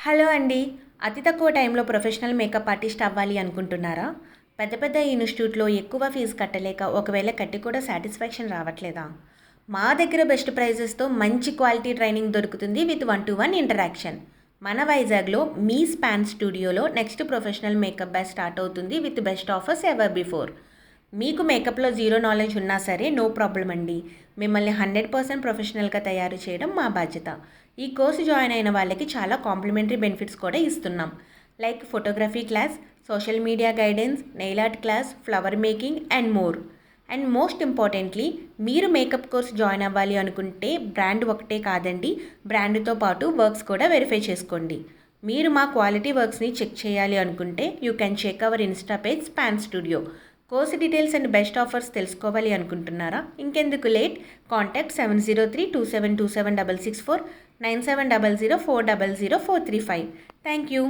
Hello అండి. అతి తక్కువ టైంలో ప్రొఫెషనల్ మేకప్ ఆర్టిస్ట్ అవ్వాలి అనుకుంటున్నారా? పెద్ద పెద్ద ఇన్‌స్టిట్యూట్‌లో ఎక్కువ ఫీజు కట్టలేక ఒకవేళ కట్టి కూడా సాటిస్ఫాక్షన్ రావట్లేదా? మా దగ్గర బెస్ట్ ప్రైజెస్‌తో మంచి క్వాలిటీ ట్రైనింగ్ దొరుకుతుంది విత్ 1-to-1 ఇంటరాక్షన్. మన వైజాగ్‌లో మీ స్పాన్ స్టూడియోలో next professional makeup batch start అవుతుంది with best offers ever before. మీకు మేకప్‌లో జీరో నాలెడ్జ్ ఉన్నా సరే నో ప్రాబ్లమ్ అండి. మిమ్మల్ని 100% ప్రొఫెషనల్‌గా తయారు చేయడం మా బాధ్యత. ఈ కోర్సు జాయిన్ అయిన వాళ్ళకి చాలా కాంప్లిమెంటరీ బెనిఫిట్స్ కూడా ఇస్తున్నాం. Like photography class, social media guidance, nail art class, flower making and more. And most importantly మీరు మేకప్ కోర్స్ జాయిన్ అవ్వాలి అనుకుంటే బ్రాండ్ ఒకటే కాదండి, బ్రాండ్తో పాటు వర్క్స్ కూడా వెరిఫై చేసుకోండి. మీరు మా క్వాలిటీ వర్క్స్ని చెక్ చేయాలి అనుకుంటే you can check our insta page Span Studio. Course details and best offers తెలుసుకోవాలి అనుకుంటున్నారా? ఇంకెందుకు లేట్? కాంటాక్ట్ 70327276664 9700400435. Thank you.